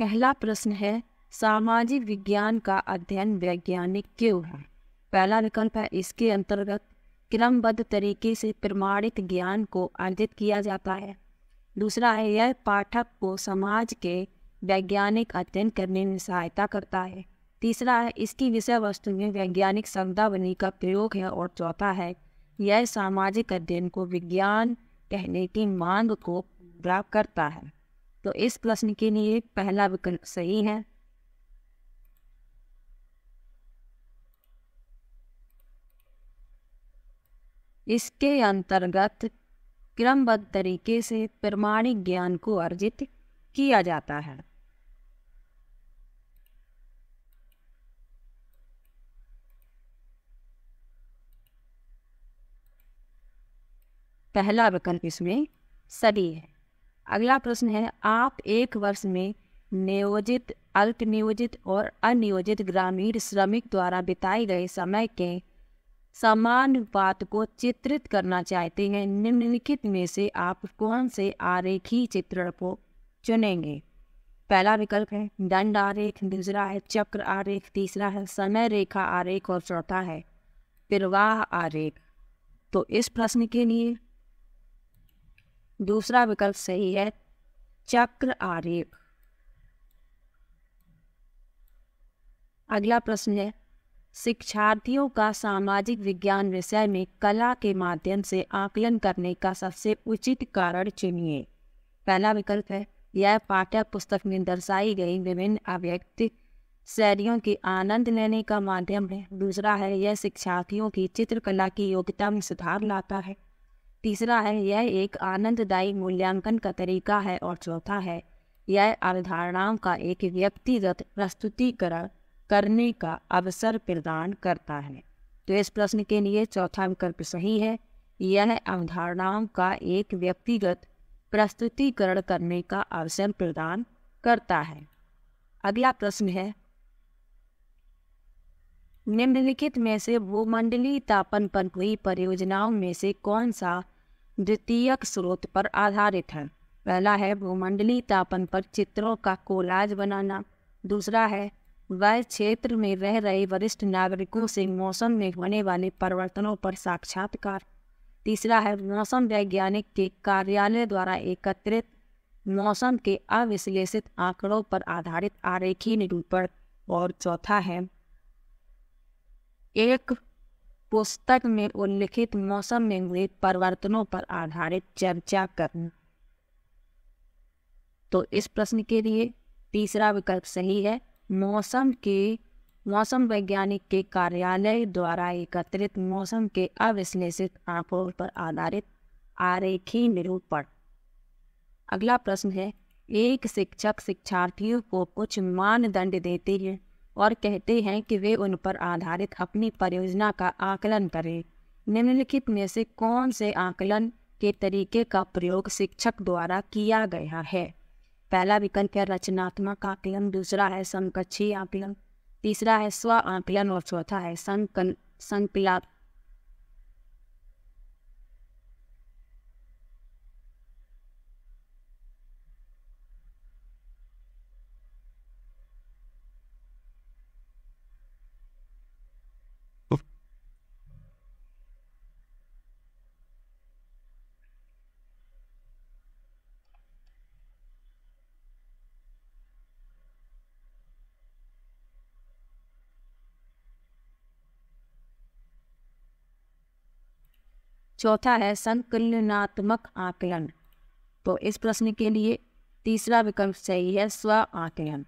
पहला प्रश्न है, सामाजिक विज्ञान का अध्ययन वैज्ञानिक क्यों है? पहला विकल्प है, इसके अंतर्गत क्रमबद्ध तरीके से प्रमाणित ज्ञान को अर्जित किया जाता है। दूसरा है, यह पाठक को समाज के वैज्ञानिक अध्ययन करने में सहायता करता है। तीसरा है, इसकी विषय वस्तु में वैज्ञानिक शब्दावली का प्रयोग है। और चौथा है, यह सामाजिक अध्ययन को विज्ञान कहने की मांग को पूरा करता है। तो इस प्रश्न के लिए पहला विकल्प सही है। इसके अंतर्गत क्रमबद्ध तरीके से प्रमाणिक ज्ञान को अर्जित किया जाता है। पहला विकल्प इसमें सही है। अगला प्रश्न है, आप एक वर्ष में नियोजित, अल्प नियोजित और अनियोजित ग्रामीण श्रमिक द्वारा बिताए गए समय के समानुपात को चित्रित करना चाहते हैं। निम्नलिखित में से आप कौन से आरेखीय चित्रण को चुनेंगे? पहला विकल्प है दंड आरेख, दूसरा है चक्र आरेख, तीसरा है समय रेखा आरेख और चौथा है प्रवाह आरेख। तो इस प्रश्न के लिए दूसरा विकल्प सही है, चक्र आरेख। अगला प्रश्न है, शिक्षार्थियों का सामाजिक विज्ञान विषय में कला के माध्यम से आकलन करने का सबसे उचित कारण चुनिए। पहला विकल्प है, यह पाठ्य पुस्तक में दर्शाई गई विभिन्न अभिव्यक्ति शैलियों की आनंद लेने का माध्यम है। दूसरा है, यह शिक्षार्थियों की चित्रकला की योग्यता में सुधार लाता है। तीसरा है, यह एक आनंददायी मूल्यांकन का तरीका है। और चौथा है, यह अवधारणाओं का एक व्यक्तिगत प्रस्तुतिकरण करने का अवसर प्रदान करता है। तो इस प्रश्न के लिए चौथा विकल्प सही है, यह अवधारणाओं का एक व्यक्तिगत प्रस्तुतिकरण करने का अवसर प्रदान करता है। अगला प्रश्न है, निम्नलिखित में से भूमंडलीय तापन पर हुई परियोजनाओं में से कौन सा द्वितीयक स्रोत पर आधारित है? पहला है, भूमंडलीय तापन पर चित्रों का कोलाज बनाना। दूसरा है, वह क्षेत्र में रह रहे वरिष्ठ नागरिकों से मौसम में होने वाले परिवर्तनों पर साक्षात्कार। तीसरा है, मौसम वैज्ञानिक के कार्यालय द्वारा एकत्रित मौसम के अविश्लेषित आंकड़ों पर आधारित आरेखीय निरूपण। और चौथा है, एक पुस्तक में उल्लिखित मौसम में हुए परिवर्तनों पर आधारित चर्चा करना। तो इस प्रश्न के लिए तीसरा विकल्प सही है, मौसम वैज्ञानिक के कार्यालय द्वारा एकत्रित मौसम के अविश्लेषित आंकड़ों पर आधारित आरेखीय निरूपण। अगला प्रश्न है, एक शिक्षक शिक्षार्थियों को कुछ मानदंड देते हैं और कहते हैं कि वे उन पर आधारित अपनी परियोजना का आकलन करें। निम्नलिखित में से कौन से आकलन के तरीके का प्रयोग शिक्षक द्वारा किया गया है? पहला विकल्प है रचनात्मक आकलन, दूसरा है समकक्षीय आकलन, तीसरा है स्व आकलन और चौथा है संकलनात्मक। चौथा है संकलनात्मक आकलन। तो इस प्रश्न के लिए तीसरा विकल्प सही है, स्व आकलन।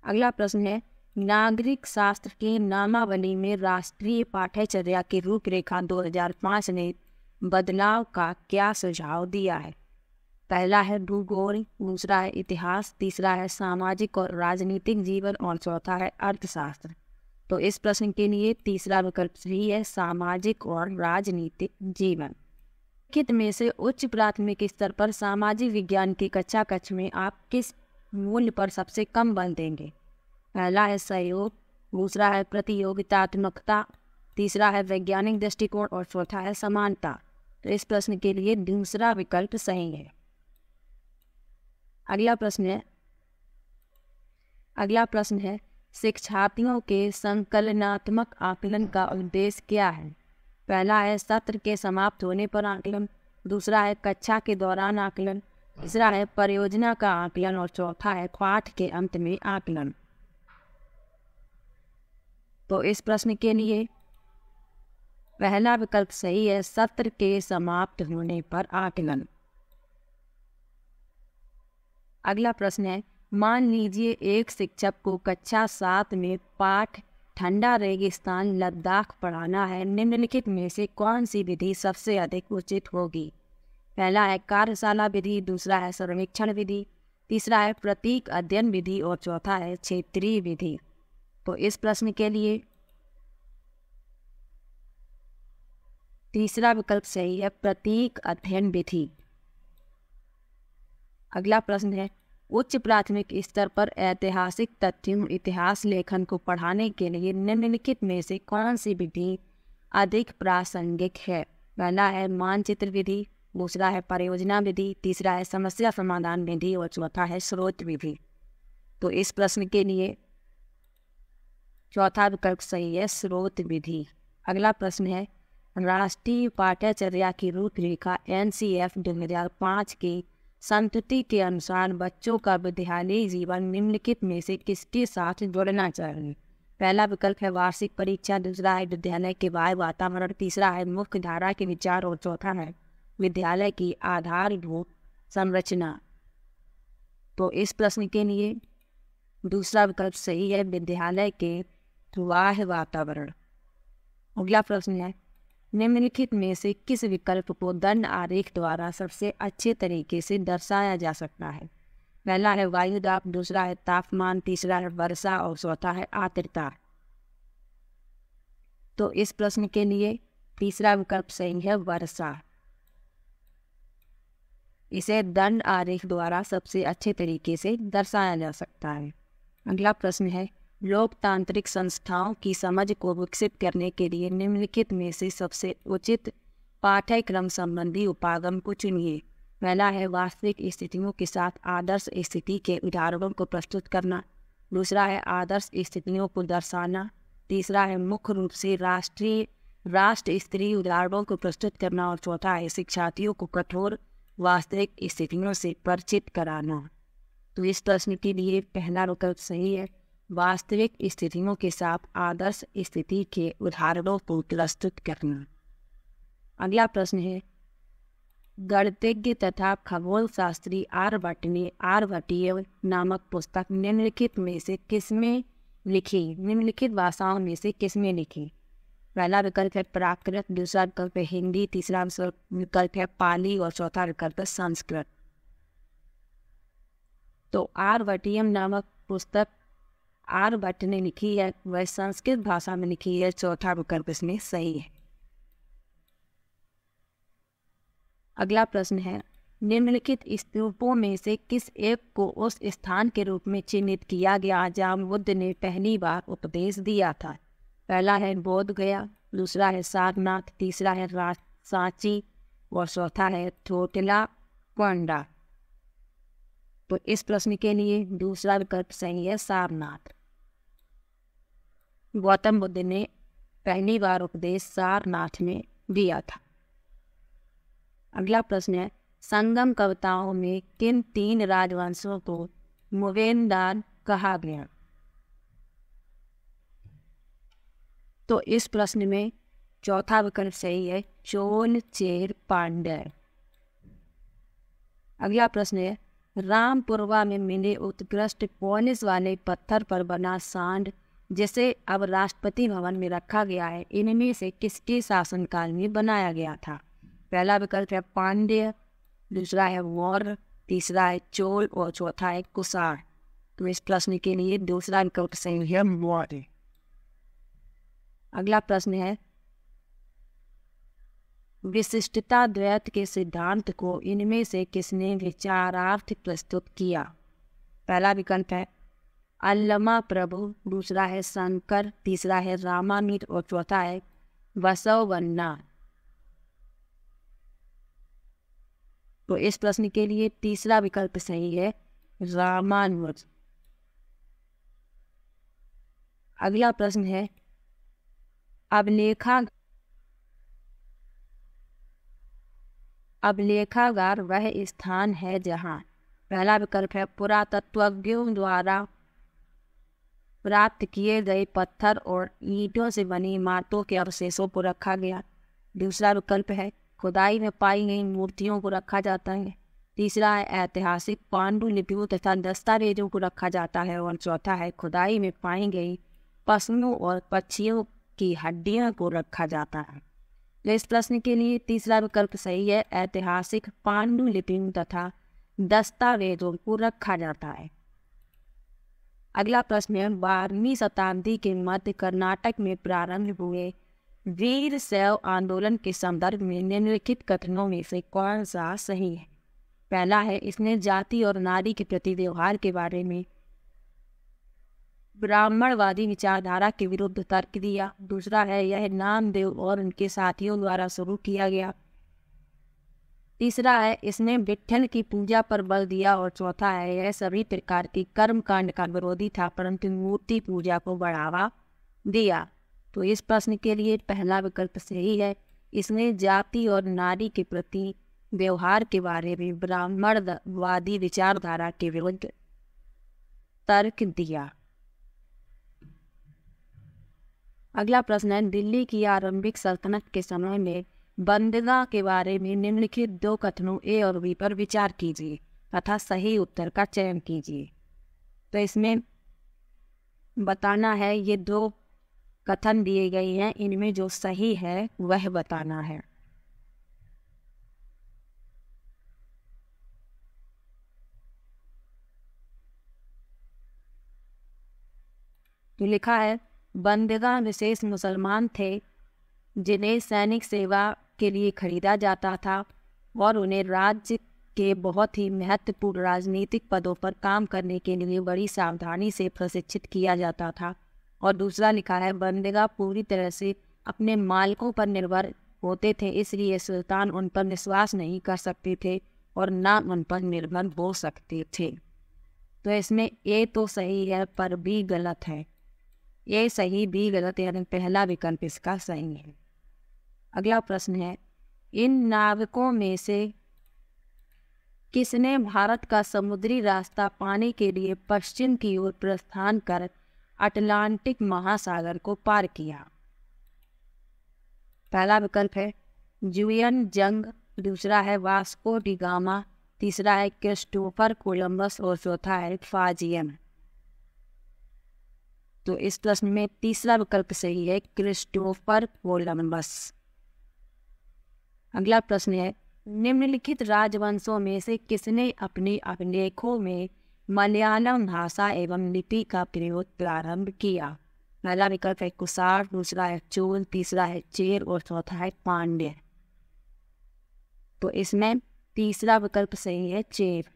अगला प्रश्न है, नागरिक शास्त्र की नामावली में राष्ट्रीय पाठ्यचर्या की रूपरेखा 2005 ने बदलाव का क्या सुझाव दिया है? पहला है भूगोल, दूसरा है इतिहास, तीसरा है सामाजिक और राजनीतिक जीवन और चौथा है अर्थशास्त्र। तो इस प्रश्न के लिए तीसरा विकल्प सही है, सामाजिक और राजनीतिक जीवन। निम्नलिखित में से उच्च प्राथमिक स्तर पर सामाजिक विज्ञान की कक्षा कक्ष में आप किस मूल्य पर सबसे कम बल देंगे? पहला है सहयोग, दूसरा है प्रतियोगितात्मकता, तीसरा है वैज्ञानिक दृष्टिकोण और चौथा है समानता। तो इस प्रश्न के लिए दूसरा विकल्प सही है। अगला प्रश्न है शिक्षार्थियों के संकलनात्मक आकलन का उद्देश्य क्या है। पहला है सत्र के समाप्त होने पर आकलन, दूसरा है कक्षा के दौरान आकलन, तीसरा है परियोजना का आकलन और चौथा है पाठ के अंत में आकलन। तो इस प्रश्न के लिए पहला विकल्प सही है, सत्र के समाप्त होने पर आकलन। अगला प्रश्न है मान लीजिए एक शिक्षक को कक्षा 7 में पाठ ठंडा रेगिस्तान लद्दाख पढ़ाना है, निम्नलिखित में से कौन सी विधि सबसे अधिक उचित होगी। पहला है कार्यशाला विधि, दूसरा है सर्वेक्षण विधि, तीसरा है प्रतीक अध्ययन विधि और चौथा है क्षेत्रीय विधि। तो इस प्रश्न के लिए तीसरा विकल्प सही है, प्रतीक अध्ययन विधि। अगला प्रश्न है उच्च प्राथमिक स्तर पर ऐतिहासिक तथ्यों इतिहास लेखन को पढ़ाने के लिए निम्नलिखित में से कौन सी विधि अधिक प्रासंगिक है। पहला है मानचित्र विधि, दूसरा है परियोजना विधि, तीसरा है समस्या समाधान विधि और चौथा है स्रोत विधि। तो इस प्रश्न के लिए चौथा विकल्प सही है, स्रोत विधि। अगला प्रश्न है राष्ट्रीय पाठ्यचर्या की रूपरेखा NCF 2005 की संतति के अनुसार बच्चों का विद्यालयी जीवन निम्नलिखित में से किसके साथ जुड़ना चाहिए। पहला विकल्प है वार्षिक परीक्षा, दूसरा है विद्यालय के बाह्य वातावरण, तीसरा है मुख्य धारा के विचार और चौथा है विद्यालय की आधारभूत संरचना। तो इस प्रश्न के लिए दूसरा विकल्प सही है, विद्यालय के बाह्य वातावरण। अगला प्रश्न है निम्नलिखित में से किस विकल्प को दंड आरेख द्वारा सबसे अच्छे तरीके से दर्शाया जा सकता है। पहला है वायु दाब, दूसरा है तापमान, तीसरा है वर्षा और चौथा है आर्द्रता। तो इस प्रश्न के लिए तीसरा विकल्प सही है, वर्षा। इसे दंड आरेख द्वारा सबसे अच्छे तरीके से दर्शाया जा सकता है। अगला प्रश्न है लोकतांत्रिक संस्थाओं की समझ को विकसित करने के लिए निम्नलिखित में से सबसे उचित पाठ्यक्रम संबंधी उपागम को चुनिए। पहला है वास्तविक स्थितियों के साथ आदर्श स्थिति के उदाहरणों को प्रस्तुत करना, दूसरा है आदर्श स्थितियों को दर्शाना, तीसरा है मुख्य रूप से राष्ट्र स्तरीय उदाहरणों को प्रस्तुत करना और चौथा है शिक्षार्थियों को कठोर वास्तविक स्थितियों से परिचित कराना। तो इस प्रश्न के लिए पहला विकल्प सही है, वास्तविक स्थितियों के साथ आदर्श स्थिति के उदाहरणों को प्रस्तुत करना। अगला प्रश्न है गणितज्ञ तथा खगोल शास्त्री आर्यभट्टीय नामक पुस्तक निम्नलिखित में से किसमें लिखी, निम्नलिखित भाषाओं में से किसमें लिखी। पहला विकल्प है प्राकृत, दूसरा विकल्प है हिंदी, तीसरा विकल्प है पाली और चौथा विकल्प है संस्कृत। तो आर्यभट्टीय नामक पुस्तक आर्यभट्ट ने लिखी है, वह संस्कृत भाषा में लिखी है, चौथा विकल्प इसमें सही है। अगला प्रश्न है निम्नलिखित स्तूपों में से किस एक को उस स्थान के रूप में चिन्हित किया गया जहाँ बुद्ध ने पहली बार उपदेश दिया था। पहला है बोध गया, दूसरा है सारनाथ, तीसरा है सांची और चौथा है थोटला कोंडा। तो इस प्रश्न के लिए दूसरा विकल्प सही है, सारनाथ। गौतम बुद्ध ने पहली बार उपदेश सारनाथ में दिया था। अगला प्रश्न है संगम कविताओं में किन 3 राजवंशों को मुवेनदार कहा गया। तो इस प्रश्न में चौथा विकल्प सही है, चोल चेर पांड्य। अगला प्रश्न है रामपुरवा में मिले उत्कृष्ट पॉलिश वाले पत्थर पर बना सांड जिसे अब राष्ट्रपति भवन में रखा गया है, इनमें से किसके शासनकाल में बनाया गया था। पहला विकल्प है पांड्य, दूसरा है मौर्य, तीसरा है चोल और चौथा है कुषाण। तो इस प्रश्न के लिए दूसरा विकल्प सही है, मौर्य। अगला प्रश्न है विशिष्टता द्वैत के सिद्धांत को इनमें से किसने विचारार्थ प्रस्तुत किया। पहला विकल्प है अल्लमा प्रभु, दूसरा है शंकर, तीसरा है रामानुज और चौथा है बसवन्ना। तो इस प्रश्न के लिए तीसरा विकल्प सही है, रामानुज। अगला प्रश्न है, अवलेखागार वह स्थान है जहाँ। पहला विकल्प है पुरातत्वज्ञों द्वारा प्राप्त किए गए पत्थर और ईंटों से बनी इमारतों के अवशेषों को रखा गया। दूसरा विकल्प है खुदाई में पाई गई मूर्तियों को रखा जाता है। तीसरा है ऐतिहासिक पांडुलिपियों तथा दस्तावेजों को रखा जाता है। और चौथा है खुदाई में पाई गई पशुओं और पक्षियों की हड्डियों को रखा जाता है। तो इस प्रश्न के लिए तीसरा विकल्प सही है, ऐतिहासिक पांडुलिपियों तथा दस्तावेजों को रखा जाता है। अगला प्रश्न है 12वीं शताब्दी के मध्य कर्नाटक में प्रारंभ हुए वीर शैव आंदोलन के संदर्भ में निम्नलिखित कथनों में से कौन सा सही है। पहला है इसने जाति और नारी के प्रति व्यवहार के बारे में ब्राह्मणवादी विचारधारा के विरुद्ध तर्क दिया। दूसरा है यह नामदेव और उनके साथियों द्वारा शुरू किया गया। तीसरा है इसने विट्ठल की पूजा पर बल दिया। और चौथा है यह सभी प्रकार की कर्मकांड का विरोधी था परंतु मूर्ति पूजा को बढ़ावा दिया। तो इस प्रश्न के लिए पहला विकल्प सही है, इसने जाति और नारी के प्रति व्यवहार के बारे में ब्राह्मणवादी विचारधारा के विरुद्ध तर्क दिया। अगला प्रश्न है दिल्ली की आरंभिक सल्तनत के समय में बंदगा के बारे में निम्नलिखित दो कथनों ए और बी पर विचार कीजिए तथा सही उत्तर का चयन कीजिए। तो इसमें बताना है, ये दो कथन दिए गए हैं, इनमें जो सही है वह बताना है। तो लिखा है बंदगा विशेष मुसलमान थे जिन्हें सैनिक सेवा के लिए खरीदा जाता था और उन्हें राज्य के बहुत ही महत्वपूर्ण राजनीतिक पदों पर काम करने के लिए बड़ी सावधानी से प्रशिक्षित किया जाता था। और दूसरा लिखा है बंदगा पूरी तरह से अपने मालिकों पर निर्भर होते थे, इसलिए सुल्तान उन पर विश्वास नहीं कर सकते थे और ना उन पर निर्भर हो सकते थे। तो इसमें ए तो सही है पर बी गलत है। ए सही बी गलत, यानी पहला विकल्प इसका सही है। अगला प्रश्न है इन नाविकों में से किसने भारत का समुद्री रास्ता पाने के लिए पश्चिम की ओर प्रस्थान कर अटलांटिक महासागर को पार किया। पहला विकल्प है जुलियन जंग, दूसरा है वास्को डी गामा, तीसरा है क्रिस्टोफर कोलंबस और चौथा है फाजियन। तो इस प्रश्न में तीसरा विकल्प सही है, क्रिस्टोफर कोलंबस। अगला प्रश्न है निम्नलिखित राजवंशों में से किसने अपने अभिलेखों में मलयालम भाषा एवं लिपि का प्रयोग प्रारंभ किया। पहला विकल्प है कुषाण, दूसरा है चोल, तीसरा है चेर और चौथा है पांड्य। तो इसमें तीसरा विकल्प सही है, चेर।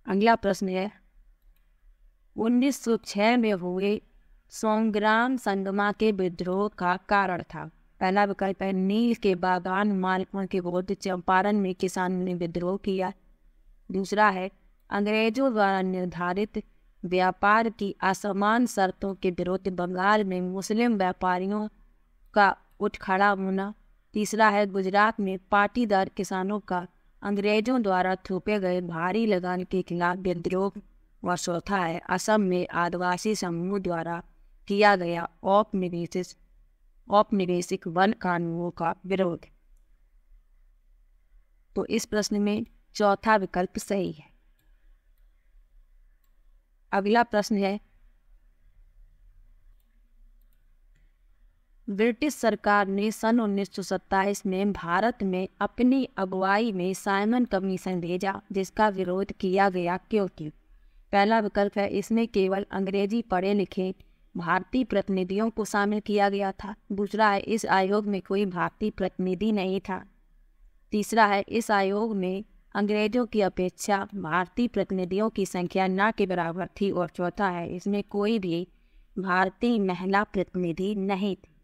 अगला प्रश्न है 1906 में हुए संग्राम संगमा के विद्रोह का कारण था। पहला विकल्प है नील के बागान मालिकों के विरुद्ध चंपारण में किसानों ने विद्रोह किया। दूसरा है अंग्रेजों द्वारा निर्धारित व्यापार की असमान शर्तों के विरुद्ध बंगाल में मुस्लिम व्यापारियों का उठ खड़ा होना। तीसरा है गुजरात में पाटीदार किसानों का अंग्रेजों द्वारा थोपे गए भारी लगान के खिलाफ विद्रोह। और चौथा है असम में आदिवासी समूह द्वारा किया गया औपनिवेशिक वन कानूनों का विरोध। तो इस प्रश्न में चौथा विकल्प सही है। अगला प्रश्न है ब्रिटिश सरकार ने सन 1927 में भारत में अपनी अगुवाई में साइमन कमीशन भेजा जिसका विरोध किया गया क्योंकि। पहला विकल्प है इसमें केवल अंग्रेजी पढ़े लिखे भारतीय प्रतिनिधियों को शामिल किया गया था। दूसरा है इस आयोग में कोई भारतीय प्रतिनिधि नहीं था। तीसरा है इस आयोग में अंग्रेजों की अपेक्षा भारतीय प्रतिनिधियों की संख्या न के बराबर थी। और चौथा है इसमें कोई भी भारतीय महिला प्रतिनिधि नहीं थी।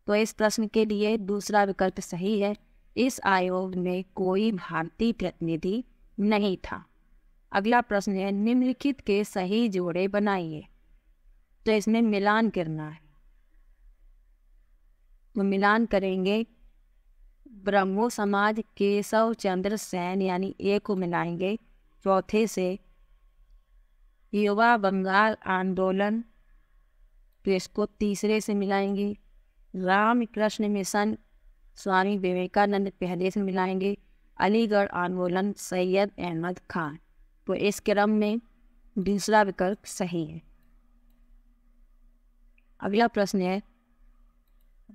तो इस प्रश्न के लिए दूसरा विकल्प सही है, इस आयोग में कोई भारतीय प्रतिनिधि नहीं था। अगला प्रश्न है, निम्नलिखित के सही जोड़े बनाइए। तो इसमें मिलान करना है, तो मिलान करेंगे। ब्रह्मो समाज केशव चंद्र सेन यानी ए को मिलाएंगे चौथे से। युवा बंगाल आंदोलन, तो इसको तीसरे से मिलाएंगे। रामकृष्ण मिशन स्वामी विवेकानंद पहले से मिलाएंगे। अलीगढ़ आंदोलन सैयद अहमद खान, तो इस क्रम में दूसरा विकल्प सही है। अगला प्रश्न है,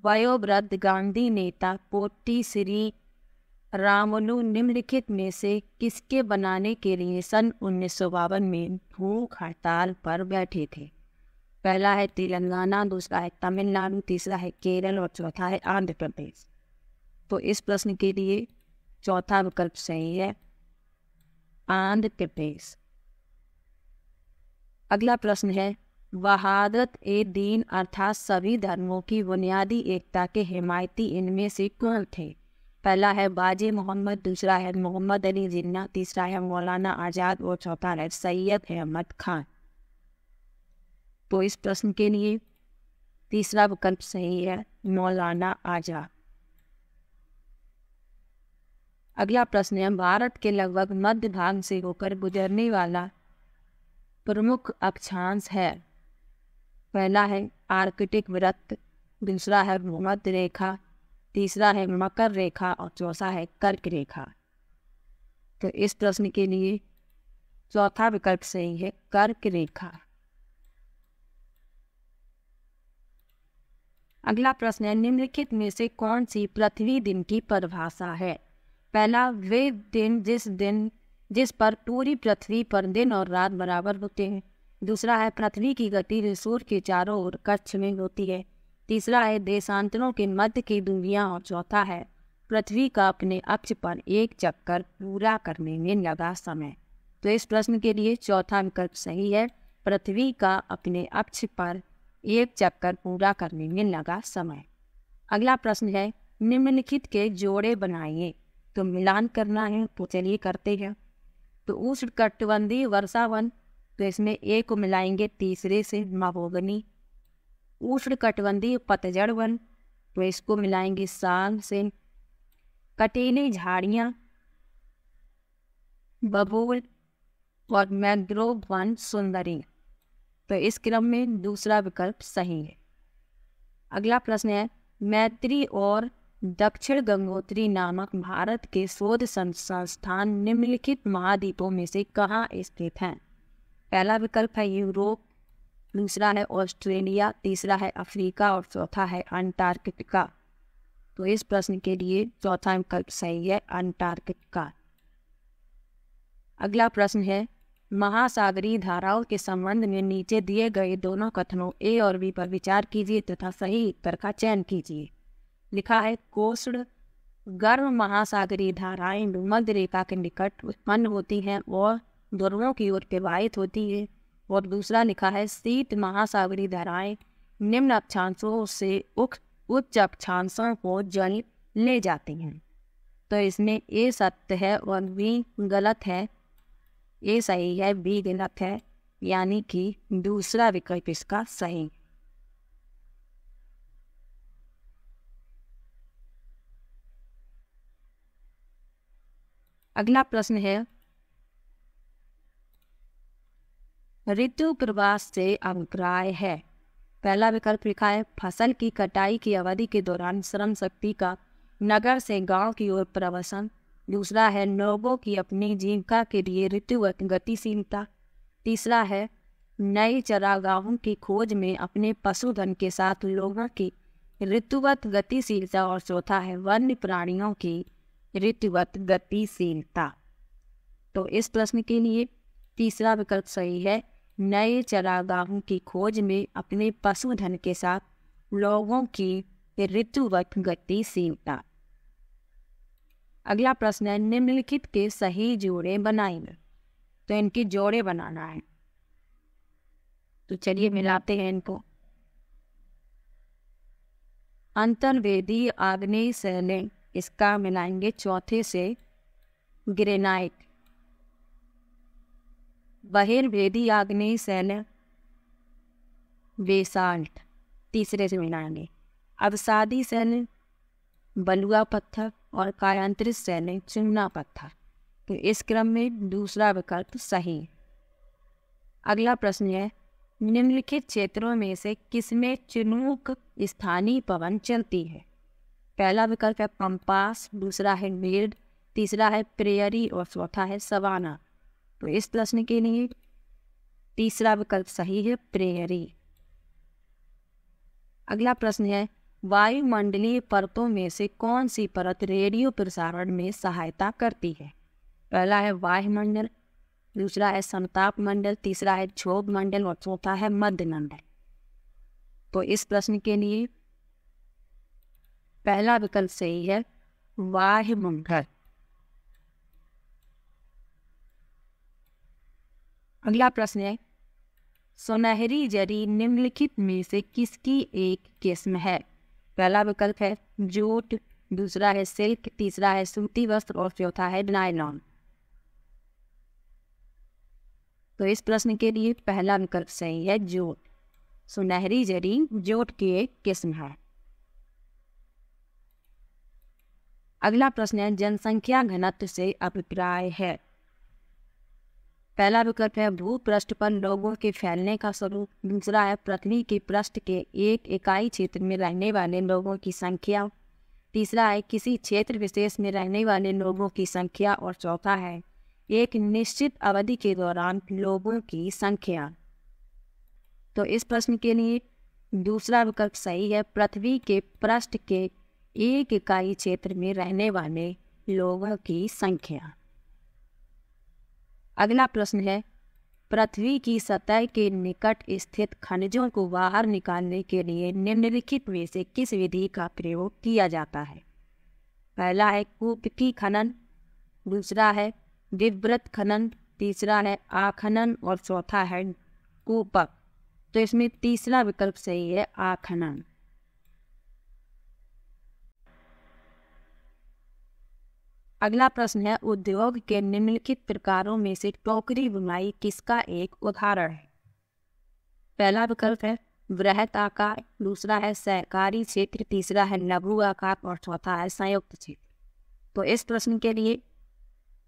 वयोवृद्ध गांधी नेता पोट्टी श्री रामुलु निम्नलिखित में से किसके बनाने के लिए सन 1952 में भूख हड़ताल पर बैठे थे? पहला है तेलंगाना, दूसरा है तमिलनाडु, तीसरा है केरल और चौथा है आंध्र प्रदेश। तो इस प्रश्न के लिए चौथा विकल्प सही है, आंध्र प्रदेश। अगला प्रश्न है, वहादत ए दीन अर्थात सभी धर्मों की बुनियादी एकता के हिमायती इनमें से कौन थे? पहला है बाजे मोहम्मद, दूसरा है मोहम्मद अली जिन्ना, तीसरा है मौलाना आज़ाद और चौथा है सैयद अहमद खान। तो इस प्रश्न के लिए तीसरा विकल्प सही है, मौलाना आज़ाद। अगला प्रश्न है, भारत के लगभग मध्य भाग से होकर गुजरने वाला प्रमुख अक्षांश है। पहला है आर्कटिक वृत्त, दूसरा है भूमध्य रेखा, तीसरा है मकर रेखा और चौथा है कर्क रेखा। तो इस प्रश्न के लिए चौथा विकल्प सही है, कर्क रेखा। अगला प्रश्न है, निम्नलिखित में से कौन सी पृथ्वी दिन की परिभाषा है? पहला, वे दिन जिस पर पूरी पृथ्वी पर दिन और रात बराबर होते हैं। दूसरा है पृथ्वी की गति सूर्य के चारों ओर कक्ष में होती है। तीसरा है देशांतरों के मध्य की दूरियां और चौथा है पृथ्वी का अपने अक्ष पर एक चक्कर पूरा करने में लगा समय। तो इस प्रश्न के लिए चौथा विकल्प सही है, पृथ्वी का अपने अक्ष पर एक चक्कर पूरा करने में लगा समय। अगला प्रश्न है, निम्नलिखित के जोड़े बनाइए। तो मिलान करना है, तो चलिए करते हैं। तो उष्णकटिबंधीय वर्षावन, तो इसमें ए को मिलाएंगे तीसरे से, महोगनी। उष्णकटिबंधीय पतझड़ वन, तो इसको मिलाएंगे साल से। कटीली झाड़ियाँ, बबूल और मैंग्रोव वन सुंदरी, तो इस क्रम में दूसरा विकल्प सही है। अगला प्रश्न है, मैत्री और दक्षिण गंगोत्री नामक भारत के शोध संस्थान निम्नलिखित महाद्वीपों में से कहाँ स्थित हैं? पहला विकल्प है यूरोप, दूसरा है ऑस्ट्रेलिया, तीसरा है अफ्रीका और चौथा है अंटार्कटिका। तो इस प्रश्न के लिए चौथा विकल्प सही है, अंटार्कटिका। अगला प्रश्न है, महासागरीय धाराओं के संबंध में नीचे दिए गए दोनों कथनों ए और बी पर विचार कीजिए तथा सही उत्तर का चयन कीजिए। लिखा है, कोष्ण गर्म महासागरीय धाराएं भूमध्य रेखा के निकट उत्पन्न होती हैं और ध्रुवों की ओर प्रवाहित होती है। और दूसरा लिखा है, शीत महासागरीय धाराएं निम्न अक्षांशों से उच्च अक्षांशों को जल ले जाती हैं। तो इसमें ए सत्य है और बी गलत है। ए सही है, बी गलत है, यानी कि दूसरा विकल्प इसका सही। अगला प्रश्न है, ऋतु प्रवास से अभिप्राय है। पहला विकल्प लिखा है, फसल की कटाई की अवधि के दौरान श्रम शक्ति का नगर से गांव की ओर प्रवासन। दूसरा है लोगों की अपनी जीविका के लिए ऋतुगत गतिशीलता। तीसरा है नए चरागाहों की खोज में अपने पशुधन के साथ लोगों की ऋतुगत गतिशीलता। और चौथा है वन्य प्राणियों की ऋतुगत गतिशीलता। तो इस प्रश्न के लिए तीसरा विकल्प सही है, नए चरागाहों की खोज में अपने पशुधन के साथ लोगों की ऋतुगत गतिशीलता। अगला प्रश्न है, निम्नलिखित के सही जोड़े बनाइए। तो इनके जोड़े बनाना है, तो चलिए मिलाते हैं इनको। अंतर्वेदी आग्नेय शैलें, इसका मिलाएंगे चौथे से ग्रेनाइट। बहिर्वेदी आग्नेय सैन्य बेसाल्ट, तीसरे से मिलाएंगे। अवसादी सैन्य बलुआ पत्थर और कायांतरित सैन्य चूना पत्थर। तो इस क्रम में दूसरा विकल्प सही है। अगला प्रश्न है, निम्नलिखित क्षेत्रों में से किसमें चिनूक स्थानीय पवन चलती है? पहला विकल्प है पंपास, दूसरा है मेड, तीसरा है प्रेयरी और चौथा है सवाना। तो इस प्रश्न के लिए तीसरा विकल्प सही है, प्रेयरी। अगला प्रश्न है, वायुमंडलीय परतों में से कौन सी परत रेडियो प्रसारण में सहायता करती है? पहला है वायुमंडल, दूसरा है समताप मंडल, तीसरा है क्षोभ मंडल और चौथा है मध्य मंडल। तो इस प्रश्न के लिए पहला विकल्प सही है, वायुमंडल। अगला प्रश्न है, सुनहरी जरी निम्नलिखित में से किसकी एक किस्म है? पहला विकल्प है जूट, दूसरा है सिल्क, तीसरा है सूती वस्त्र और चौथा है नायलॉन। तो इस प्रश्न के लिए पहला विकल्प सही है, जूट। सुनहरी जरी जूट की एक किस्म है। अगला प्रश्न है, जनसंख्या घनत्व से अभिप्राय है? पहला विकल्प है भूपृष्ठ पर लोगों के फैलने का स्वरूप, दूसरा है पृथ्वी के पृष्ठ के एक इकाई क्षेत्र में रहने वाले लोगों की संख्या, तीसरा है किसी क्षेत्र विशेष में रहने वाले लोगों की संख्या और चौथा है एक निश्चित अवधि के दौरान लोगों की संख्या। तो इस प्रश्न के लिए दूसरा विकल्प सही है, पृथ्वी के पृष्ठ के एक इकाई क्षेत्र में रहने वाले लोगों की संख्या। अगला प्रश्न है, पृथ्वी की सतह के निकट स्थित खनिजों को बाहर निकालने के लिए निम्नलिखित में से किस विधि का प्रयोग किया जाता है? पहला है कूपकी खनन, दूसरा है विवृत खनन, तीसरा है आखनन और चौथा है कूपक। तो इसमें तीसरा विकल्प सही है, आखनन। अगला प्रश्न है, उद्योग के निम्नलिखित प्रकारों में से टोकरी बुनाई किसका एक उदाहरण है? पहला विकल्प है वृहत आकार, दूसरा है सहकारी क्षेत्र, तीसरा है लघु आकार और चौथा है संयुक्त क्षेत्र। तो इस प्रश्न के लिए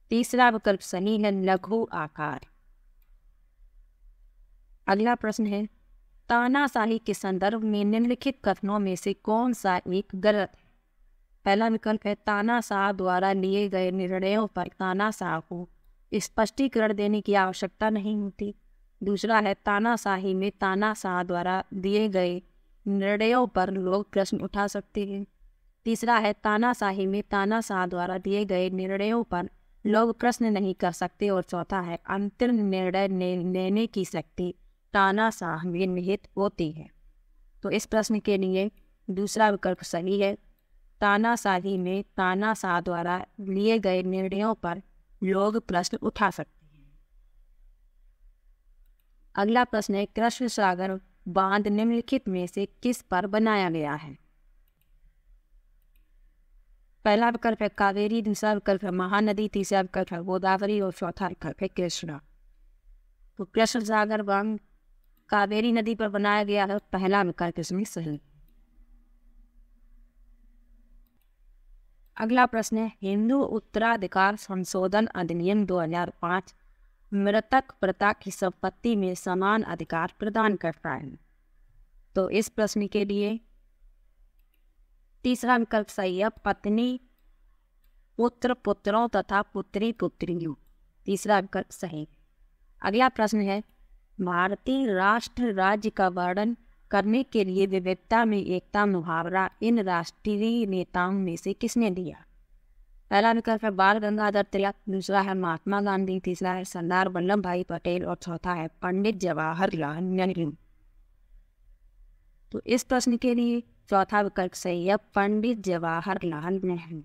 तीसरा विकल्प सही है, लघु आकार। अगला प्रश्न है, तानाशाही के संदर्भ में निम्नलिखित कथनों में से कौन सा एक गलत है? पहला विकल्प है तानाशाह द्वारा लिए गए निर्णयों पर तानाशाह को स्पष्टीकरण देने की आवश्यकता नहीं होती, दूसरा है तानाशाही में तानाशाह द्वारा दिए गए निर्णयों पर लोग प्रश्न उठा सकते हैं, तीसरा है तानाशाही में तानाशाह द्वारा दिए गए निर्णयों पर लोग प्रश्न नहीं कर सकते और चौथा है अंतिम निर्णय लेने की शक्ति तानाशाह में निहित होती है। तो इस प्रश्न के लिए दूसरा विकल्प सही है, तानाशाही में तानाशाह द्वारा लिए गए निर्णयों पर लोग प्रश्न उठा सकते हैं। अगला प्रश्न है, कृष्ण सागर बांध निम्नलिखित में से किस पर बनाया गया है? पहला विकल्प है कावेरी, दूसरा विकल्प है महानदी, तीसरा विकल्प है गोदावरी और चौथा विकल्प है कृष्णा। तो कृष्ण सागर बांध कावेरी नदी पर बनाया गया है, पहला विकल्प इसमें सही। अगला प्रश्न है, हिंदू उत्तराधिकार संशोधन अधिनियम 2005 मृतक प्रथा की संपत्ति में समान अधिकार प्रदान करता है। तो इस प्रश्न के लिए तीसरा विकल्प सही है, पत्नी पुत्र पुत्रों तथा पुत्री पुत्रियों, तीसरा विकल्प सही। अगला प्रश्न है, भारतीय राष्ट्र राज्य का वर्णन करने के लिए विविधता में एकता मुहावरा इन राष्ट्रीय नेताओं में से किसने दिया? पहला विकल्प है बाल गंगाधर तिलक, दूसरा है महात्मा गांधी, तीसरा है सरदार वल्लभ भाई पटेल और चौथा है पंडित जवाहरलाल नेहरू। तो इस प्रश्न के लिए चौथा विकल्प सही है, पंडित जवाहरलाल नेहरू।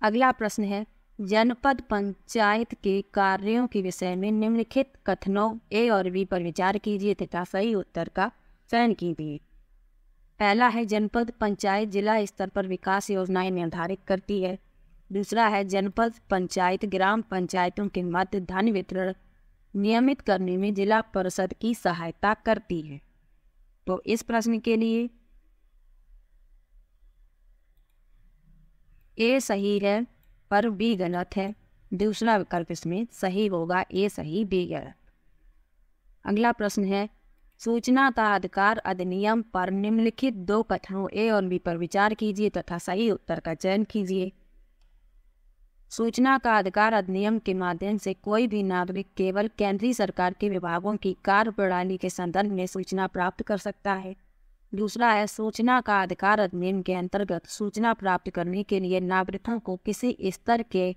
अगला प्रश्न है, जनपद पंचायत के कार्यों के विषय में निम्नलिखित कथनों ए और बी पर विचार कीजिए तथा सही उत्तर का चयन कीजिए। पहला है जनपद पंचायत जिला स्तर पर विकास योजनाएं निर्धारित करती है। दूसरा है जनपद पंचायत ग्राम पंचायतों के मध्य धन वितरण नियमित करने में जिला परिषद की सहायता करती है। तो इस प्रश्न के लिए ए सही है पर बी गलत है। दूसरा विकल्प इसमें सही होगा, ए सही बी गलत। अगला प्रश्न है सूचना का अधिकार अधिनियम पर निम्नलिखित दो कथनों ए और बी पर विचार कीजिए तथा सही उत्तर का चयन कीजिए। सूचना का अधिकार अधिनियम के माध्यम से कोई भी नागरिक केवल केंद्रीय सरकार के विभागों की कार्यप्रणाली के संदर्भ में सूचना प्राप्त कर सकता है। दूसरा है सूचना का अधिकार अधिनियम के अंतर्गत सूचना प्राप्त करने के लिए नागरिकों को किसी स्तर के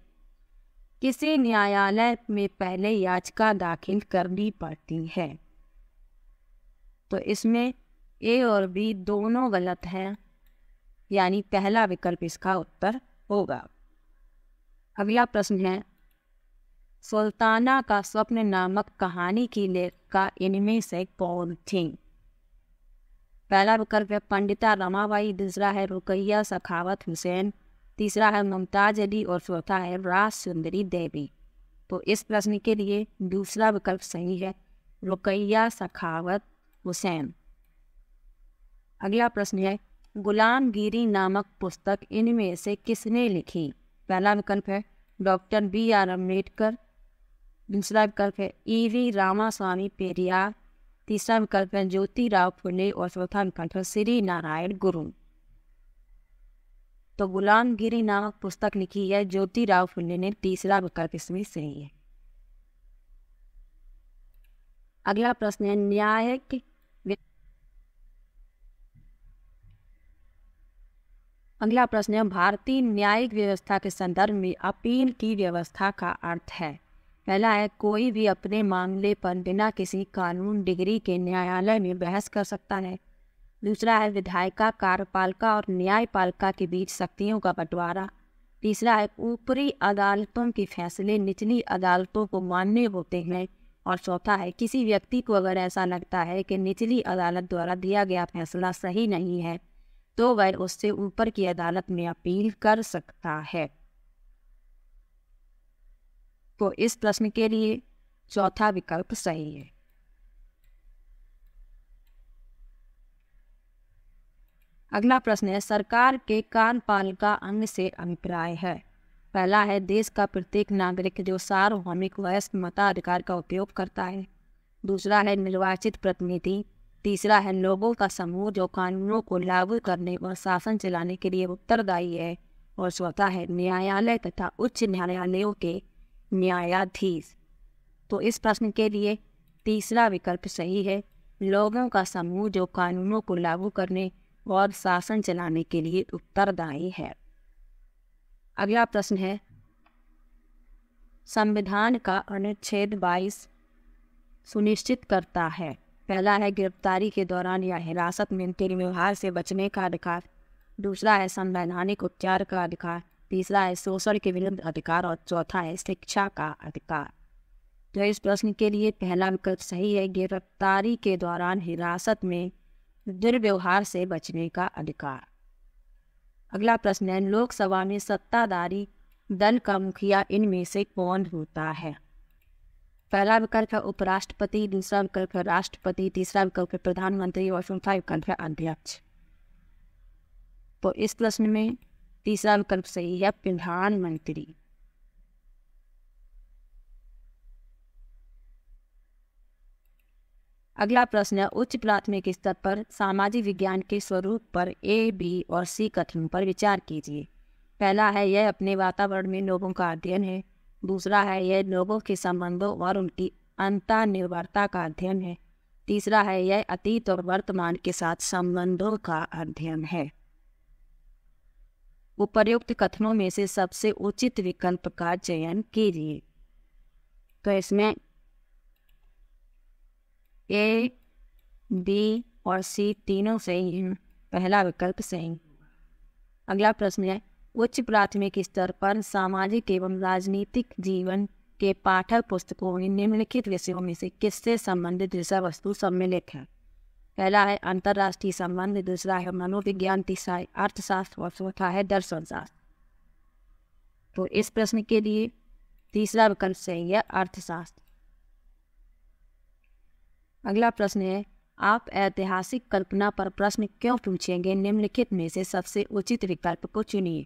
किसी न्यायालय में पहले याचिका दाखिल करनी पड़ती है। तो इसमें ए और बी दोनों गलत हैं, यानी पहला विकल्प इसका उत्तर होगा। अगला प्रश्न है सुल्ताना का स्वप्न नामक कहानी की लेखिका इनमें से कौन थी? पहला विकल्प है पंडिता रमाबाई, दूसरा है रुकैया सखावत हुसैन, तीसरा है मुमताज अली और चौथा है राज सुंदरी देवी। तो इस प्रश्न के लिए दूसरा विकल्प सही है, रुकैया सखावत हुसैन। अगला प्रश्न है गुलामगिरी नामक पुस्तक इनमें से किसने लिखी? पहला विकल्प है डॉक्टर B.R. अम्बेडकर, दूसरा विकल्प है E.V. रामास्वामी पेरियार, तीसरा विकल्प है ज्योतिराव फुले और चौथा विकल्प है श्री नारायण गुरु। तो गुलामगिरी नामक पुस्तक लिखी है ज्योतिराव फुले ने, तीसरा विकल्प इसमें सही है। अगला प्रश्न है न्यायिक अगला प्रश्न है भारतीय न्यायिक व्यवस्था के संदर्भ में अपील की व्यवस्था का अर्थ है। पहला है कोई भी अपने मामले पर बिना किसी कानून डिग्री के न्यायालय में बहस कर सकता है। दूसरा है विधायिका कार्यपालिका और न्यायपालिका के बीच शक्तियों का बंटवारा। तीसरा है ऊपरी अदालतों के फैसले निचली अदालतों को मान्य होते हैं। और चौथा है किसी व्यक्ति को अगर ऐसा लगता है कि निचली अदालत द्वारा दिया गया फैसला सही नहीं है तो वह उससे ऊपर की अदालत में अपील कर सकता है। तो इस प्रश्न के लिए चौथा विकल्प सही है। अगला प्रश्न है सरकार के कार्यपालिका अंग से अभिप्राय है। पहला है देश का प्रत्येक नागरिक जो सार्वभौमिक वयस्क मताधिकार का उपयोग करता है। दूसरा है निर्वाचित प्रतिनिधि। तीसरा है लोगों का समूह जो कानूनों को लागू करने और शासन चलाने के लिए उत्तरदायी है। और चौथा है न्यायालय तथा उच्च न्यायालयों के न्यायाधीश। तो इस प्रश्न के लिए तीसरा विकल्प सही है, लोगों का समूह जो कानूनों को लागू करने और शासन चलाने के लिए उत्तरदायी है। अगला प्रश्न है संविधान का अनुच्छेद 22 सुनिश्चित करता है। पहला है गिरफ्तारी के दौरान या हिरासत में दुर्व्यवहार से बचने का अधिकार। दूसरा है संवैधानिक उपचार का अधिकार। तीसरा है शोषण के विरुद्ध अधिकार और चौथा है शिक्षा का अधिकार। तो इस प्रश्न के लिए पहला विकल्प सही है, गिरफ्तारी के दौरान हिरासत में दुर्व्यवहार से बचने का अधिकार। अगला प्रश्न है लोकसभा में सत्ताधारी दल का मुखिया इनमें से कौन होता है? पहला विकल्प है उपराष्ट्रपति, दूसरा विकल्प है राष्ट्रपति, तीसरा विकल्प है प्रधानमंत्री और चौथा विकल्प है अध्यक्ष। तो इस प्रश्न में तीसरा विकल्प सही है, प्रधानमंत्री। अगला प्रश्न है उच्च प्राथमिक स्तर पर सामाजिक विज्ञान के स्वरूप पर ए, बी और सी कथनों पर विचार कीजिए। पहला है यह अपने वातावरण में लोगों का अध्ययन है। दूसरा है यह लोगों के संबंधों और उनकी अंतर्निर्भरता का अध्ययन है। तीसरा है यह अतीत और वर्तमान के साथ संबंधों का अध्ययन है। उपर्युक्त कथनों में से सबसे उचित विकल्प का चयन कीजिए। तो इसमें ए, बी और सी तीनों सही हैं, पहला विकल्प सही। अगला प्रश्न है उच्च प्राथमिक स्तर पर सामाजिक एवं राजनीतिक जीवन के पाठ्य पुस्तकों में निम्नलिखित विषयों में से किससे संबंधित विषय वस्तु सम्मिलित है? पहला है अंतर्राष्ट्रीय संबंध, दूसरा है मनोविज्ञान, तीसरा है अर्थशास्त्र और चौथा है दर्शनशास्त्र। तो इस प्रश्न के लिए तीसरा विकल्प सही है, अर्थशास्त्र। अगला प्रश्न है, आप ऐतिहासिक कल्पना पर प्रश्न क्यों पूछेंगे, निम्नलिखित में से सबसे उचित विकल्प को चुनिए।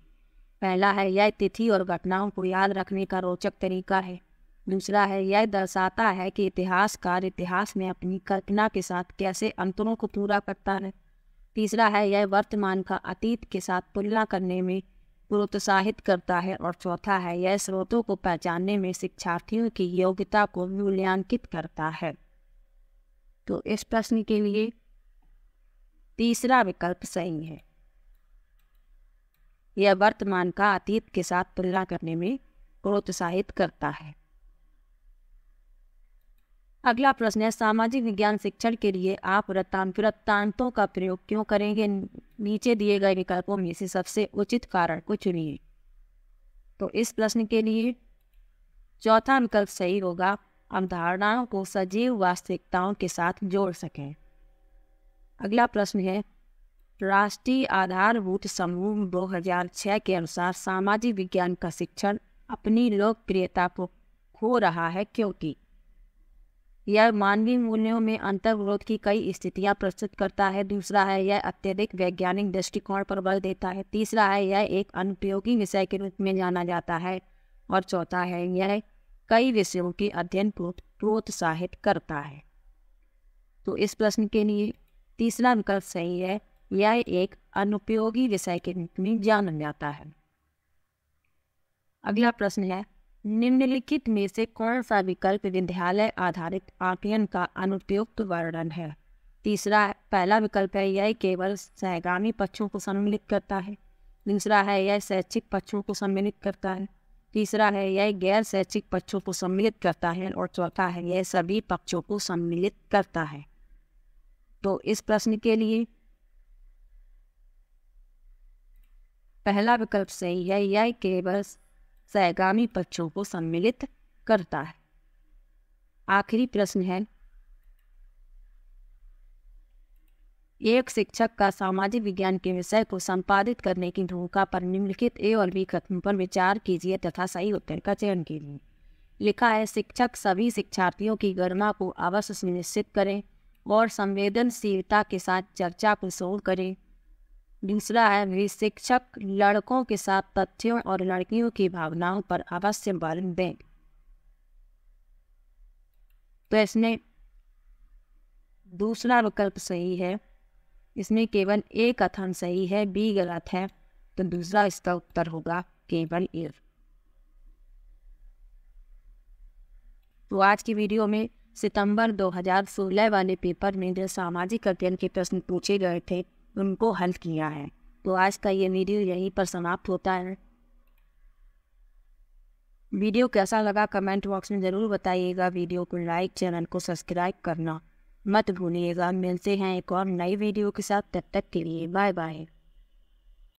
पहला है, यह तिथि और घटनाओं को याद रखने का रोचक तरीका है। दूसरा है, यह दर्शाता है कि इतिहासकार इतिहास में अपनी कल्पना के साथ कैसे अंतरों को पूरा करता है। तीसरा है, यह वर्तमान का अतीत के साथ तुलना करने में प्रोत्साहित करता है। और चौथा है, यह स्रोतों को पहचानने में शिक्षार्थियों की योग्यता को मूल्यांकित करता है। तो इस प्रश्न के लिए तीसरा विकल्प सही है, यह वर्तमान का अतीत के साथ तुलना करने में प्रोत्साहित करता है। अगला प्रश्न है, सामाजिक विज्ञान शिक्षण के लिए आप वृत्तांतों का प्रयोग क्यों करेंगे, नीचे दिए गए विकल्पों में से सबसे उचित कारण को चुनिए। तो इस प्रश्न के लिए चौथा विकल्प सही होगा, अवधारणाओं को सजीव वास्तविकताओं के साथ जोड़ सकें। अगला प्रश्न है, राष्ट्रीय आधारभूत समूह 2006 के अनुसार सामाजिक विज्ञान का शिक्षण अपनी लोकप्रियता को खो रहा है क्योंकि यह मानवीय मूल्यों में अंतर्विरोध की कई स्थितियां प्रस्तुत करता है। दूसरा है, यह अत्यधिक वैज्ञानिक दृष्टिकोण पर बल देता है। तीसरा है, यह एक अनुपयोगी विषय के रूप में जाना जाता है। और चौथा है, यह कई विषयों के अध्ययन को प्रोत्साहित करता है। तो इस प्रश्न के लिए तीसरा विकल्प सही है, यह एक अनुपयोगी विषय के रूप में जाना जाता है। अगला प्रश्न है, निम्नलिखित में से कौन सा विकल्प विद्यालय आधारित आकलन का अनुपयुक्त वर्णन है। पहला विकल्प है, यह केवल सहगामी पक्षों को सम्मिलित करता है। दूसरा है, यह शैक्षिक पक्षों को सम्मिलित करता है। तीसरा है, यह गैर शैक्षिक पक्षों को सम्मिलित करता है। और चौथा है, यह सभी पक्षों को सम्मिलित करता है। तो इस प्रश्न के लिए पहला विकल्प सही है, यह केवल सहगामी पक्षों को सम्मिलित करता है। आखिरी प्रश्न है, एक शिक्षक का सामाजिक विज्ञान के विषय को संपादित करने की भूमिका पर निम्नलिखित ए और बी कथनों पर विचार कीजिए तथा सही उत्तर का चयन कीजिए। लिखा है, शिक्षक सभी शिक्षार्थियों की गरिमा को अवश्य सुनिश्चित करें और संवेदनशीलता के साथ चर्चा को शुरू करें। दूसरा है, शिक्षक लड़कों के साथ तथ्यों और लड़कियों की भावनाओं पर अवश्य बल दें। तो इसमें दूसरा विकल्प सही है, इसमें केवल ए कथन सही है, बी गलत है। तो दूसरा इसका उत्तर होगा केवल ए। तो आज की वीडियो में सितंबर 2016 वाले पेपर में जो सामाजिक अध्ययन के प्रश्न पूछे गए थे उनको हल किया है। तो आज का ये वीडियो यहीं पर समाप्त होता है। वीडियो कैसा लगा कमेंट बॉक्स में ज़रूर बताइएगा। वीडियो को लाइक, चैनल को सब्सक्राइब करना मत भूलिएगा। मिलते हैं एक और नई वीडियो के साथ, तब तक के लिए बाय बाय।